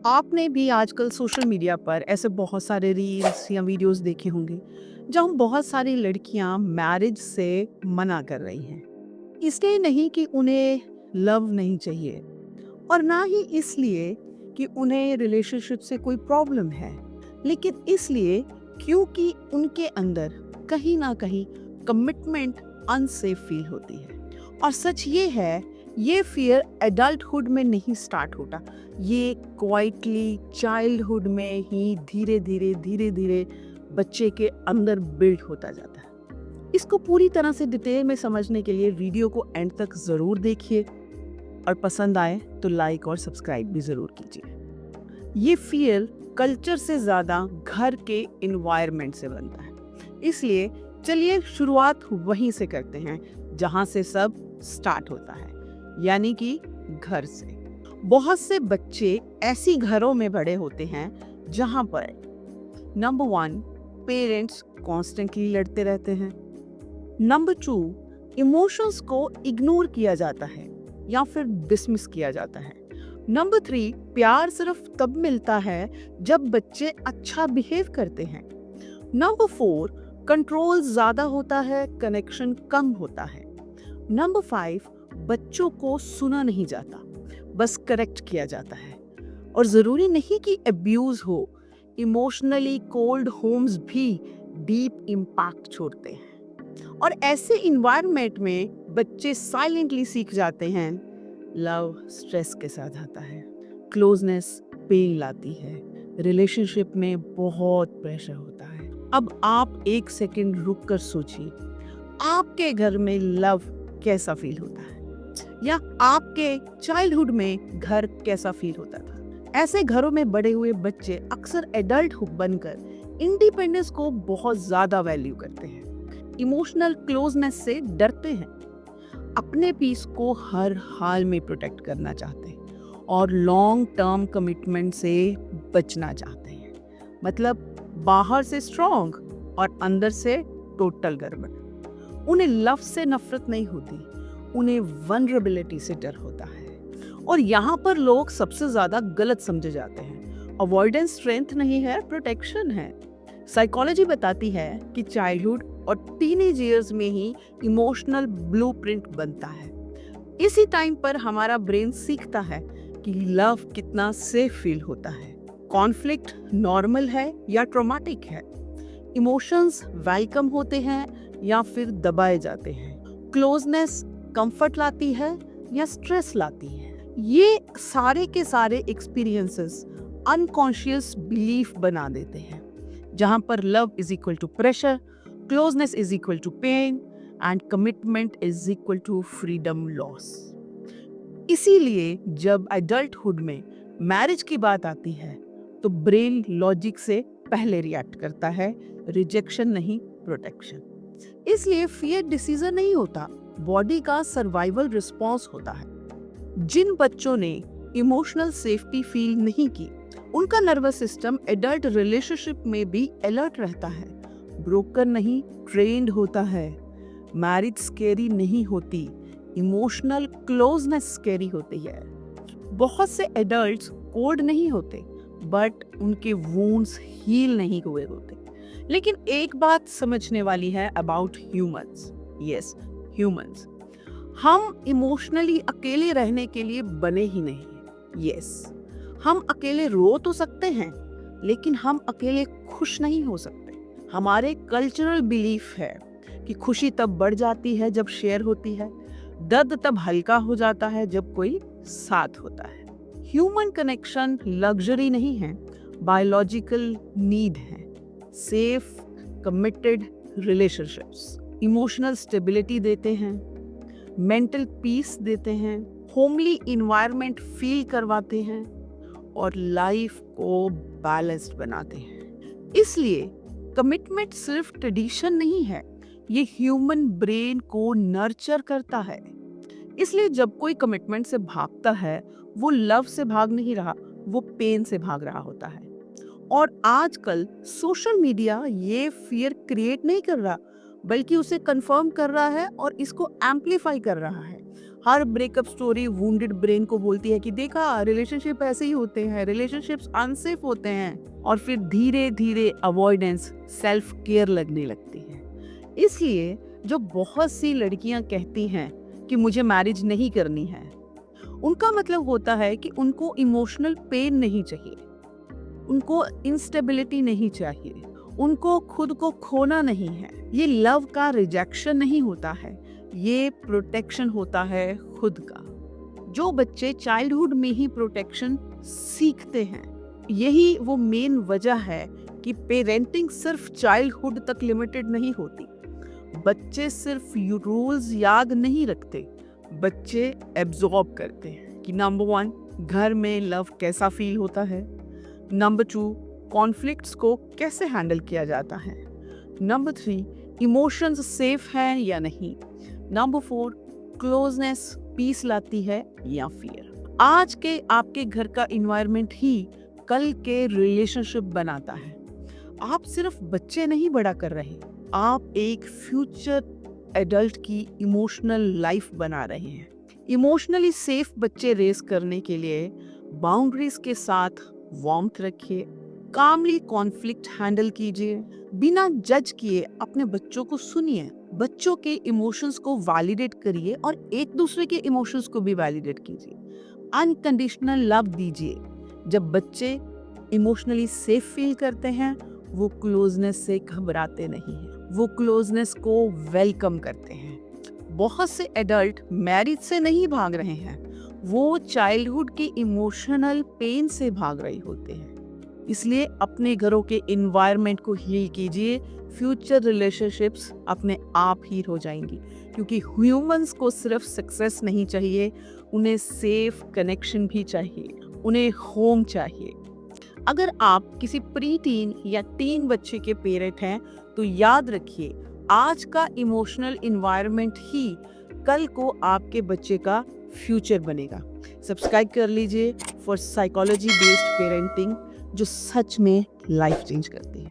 आपने भी आजकल सोशल मीडिया पर ऐसे बहुत सारे रील्स या वीडियोस देखे होंगे जहाँ बहुत सारी लड़कियां मैरिज से मना कर रही हैं। इसलिए नहीं कि उन्हें लव नहीं चाहिए और ना ही इसलिए कि उन्हें रिलेशनशिप से कोई प्रॉब्लम है, लेकिन इसलिए क्योंकि उनके अंदर कहीं ना कहीं कमिटमेंट अनसेफ फील होती है। और सच ये है, ये फियर एडल्टहुड में नहीं स्टार्ट होता, ये क्वाइटली चाइल्डहुड में ही धीरे धीरे बच्चे के अंदर बिल्ड होता जाता है। इसको पूरी तरह से डिटेल में समझने के लिए वीडियो को एंड तक ज़रूर देखिए और पसंद आए तो लाइक और सब्सक्राइब भी ज़रूर कीजिए। ये फियर कल्चर से ज़्यादा घर के इन्वायरमेंट से बनता है, इसलिए चलिए शुरुआत वहीं से करते हैं जहाँ से सब स्टार्ट होता है, यानी कि घर से। बहुत से बच्चे ऐसी घरों में बड़े होते हैं जहाँ पर नंबर 1 पेरेंट्स कॉन्स्टेंटली लड़ते रहते हैं, नंबर 2 इमोशंस को इग्नोर किया जाता है या फिर डिसमिस किया जाता है, नंबर 3 प्यार सिर्फ तब मिलता है जब बच्चे अच्छा बिहेव करते हैं, नंबर 4 कंट्रोल ज्यादा होता है, कनेक्शन कम होता है, नंबर 5 बच्चों को सुना नहीं जाता, बस करेक्ट किया जाता है। और जरूरी नहीं कि अब्यूज हो, इमोशनली कोल्ड होम्स भी डीप इम्पैक्ट छोड़ते हैं। और ऐसे इन्वायरमेंट में बच्चे साइलेंटली सीख जाते हैं लव स्ट्रेस के साथ आता है, क्लोजनेस पेन लाती है, रिलेशनशिप में बहुत प्रेशर होता है। अब आप एक सेकंड रुक कर सोचिए, आपके घर में लव कैसा फील होता है, या आपके चाइल्डहुड में घर कैसा फील होता था। ऐसे घरों में बड़े हुए बच्चे अक्सर एडल्ट बनकर इंडिपेंडेंस को बहुत ज्यादा वैल्यू करते हैं, इमोशनल क्लोजनेस से डरते हैं, अपने पीस को हर हाल में प्रोटेक्ट करना चाहते हैं और लॉन्ग टर्म कमिटमेंट से बचना चाहते हैं। मतलब बाहर से स्ट्रॉन्ग और अंदर से टोटल गड़बड़। उन्हें लव से नफरत नहीं होती, उन्हें वनरेबिलिटी से डर होता है। और यहाँ पर लोग सबसे ज्यादा गलत समझे जाते हैं। अवॉइडेंस स्ट्रेंथ नहीं है, प्रोटेक्शन है। साइकोलॉजी बताती है कि चाइल्डहुड और टीनेज ईयर्स में ही इमोशनल ब्लूप्रिंट बनता है। इसी टाइम पर हमारा ब्रेन सीखता है कि लव कितना सेफ फील होता है, कॉन्फ्लिक्ट नॉर्मल है या ट्रॉमेटिक है, इमोशंस वेलकम होते हैं या फिर दबाए जाते हैं, क्लोजनेस कंफर्ट लाती है या स्ट्रेस लाती है। ये सारे के सारे एक्सपीरियंसेस अनकॉन्शियस बिलीफ बना देते हैं, जहां पर love is equal to pressure, closeness is equal to pain and commitment is equal to freedom loss. इसीलिए जब एडल्टहुड में मैरिज की बात आती है तो ब्रेन लॉजिक से पहले रिएक्ट करता है, रिजेक्शन नहीं प्रोटेक्शन। इसलिए फियर डिसीजन नहीं होता, बॉडी का सर्वाइवल रिस्पॉन्स होता है। जिन बच्चों ने इमोशनल सेफ्टी फील नहीं की, उनका नर्वस सिस्टम एडल्ट रिलेशनशिप में भी अलर्ट रहता है, ब्रोकन नहीं ट्रेन्ड होता है। मैरिज स्कैरी नहीं होती, इमोशनल क्लोजनेस स्कैरी होती है। बहुत से एडल्ट्स कोल्ड नहीं होते, बट उनके वुंड्स हील नहीं हुए होते। लेकिन एक बात समझने वाली है अबाउट ह्यूमंस, यस ह्यूमंस, हम इमोशनली अकेले रहने के लिए बने ही नहीं। यस, हम अकेले रो तो सकते हैं, लेकिन हम अकेले खुश नहीं हो सकते। हमारे कल्चरल बिलीफ है कि खुशी तब बढ़ जाती है जब शेयर होती है, दर्द तब हल्का हो जाता है जब कोई साथ होता है। ह्यूमन कनेक्शन लग्जरी नहीं है, बायोलॉजिकल नीड है। Safe committed relationships emotional stability देते हैं, मेंटल पीस देते हैं, होमली इन्वायरमेंट फील करवाते हैं और लाइफ को बैलेंस्ड बनाते हैं। इसलिए कमिटमेंट सिर्फ ट्रेडिशन नहीं है, ये ह्यूमन ब्रेन को नर्चर करता है। इसलिए जब कोई कमिटमेंट से भागता है, वो लव से भाग नहीं रहा, वो पेन से भाग रहा होता है। और आजकल सोशल मीडिया ये फियर क्रिएट नहीं कर रहा, बल्कि उसे कंफर्म कर रहा है और इसको एम्पलीफाई कर रहा है। हर ब्रेकअप स्टोरी वुंडेड ब्रेन को बोलती है कि देखा रिलेशनशिप ऐसे ही होते हैं, रिलेशनशिप्स अनसेफ होते हैं, और फिर धीरे धीरे अवॉइडेंस, सेल्फ केयर लगने लगती है। इसलिए जो बहुत सी लड़कियां कहती हैं कि मुझे मैरिज नहीं करनी है, उनका मतलब होता है कि उनको इमोशनल पेन नहीं चाहिए, उनको इंस्टेबिलिटी नहीं चाहिए, उनको खुद को खोना नहीं है। ये लव का रिजेक्शन नहीं होता है, ये प्रोटेक्शन होता है खुद का। जो बच्चे चाइल्डहुड में ही प्रोटेक्शन सीखते हैं, यही वो मेन वजह है कि पेरेंटिंग सिर्फ चाइल्डहुड तक लिमिटेड नहीं होती। बच्चे सिर्फ रूल्स याद नहीं रखते, बच्चे एब्जॉर्ब करते हैं कि नंबर 1 घर में लव कैसा फील होता है, नंबर 2 कॉन्फ्लिक्ट्स को कैसे हैंडल किया जाता है, नंबर 3 इमोशंस सेफ हैं या नहीं, नंबर 4 क्लोजनेस पीस लाती है या फियर। आज के आपके घर का इन्वायरमेंट ही कल के रिलेशनशिप बनाता है। आप सिर्फ बच्चे नहीं बड़ा कर रहे, आप एक फ्यूचर एडल्ट की इमोशनल लाइफ बना रहे हैं। इमोशनली सेफ बच्चे रेस करने के लिए बाउंड्रीज के साथ वार्मथ रखिए, कामली कॉन्फ्लिक्ट हैंडल कीजिए, बिना जज किए अपने बच्चों को सुनिए, बच्चों के इमोशंस को वैलिडेट करिए और एक दूसरे के इमोशंस को भी वैलिडेट कीजिए। अनकंडीशनल लव दीजिए। जब बच्चे इमोशनली सेफ फील करते हैं, वो क्लोजनेस से घबराते नहीं हैं, वो क्लोजनेस को वेलकम करते हैं। बहुत से एडल्ट मैरिज से नहीं भाग रहे हैं, वो चाइल्डहुड के इमोशनल पेन से भाग रहे होते हैं। इसलिए अपने घरों के इन्वायरमेंट को हील कीजिए, फ्यूचर रिलेशनशिप्स अपने आप हील हो जाएंगी। क्योंकि ह्यूमंस को सिर्फ सक्सेस नहीं चाहिए, उन्हें सेफ कनेक्शन भी चाहिए, उन्हें होम चाहिए। अगर आप किसी प्री टीन या टीन बच्चे के पेरेंट हैं, तो याद रखिए आज का इमोशनल इन्वायरमेंट ही कल को आपके बच्चे का फ्यूचर बनेगा। सब्सक्राइब कर लीजिए फॉर साइकोलॉजी बेस्ड पेरेंटिंग, जो सच में लाइफ चेंज करती है।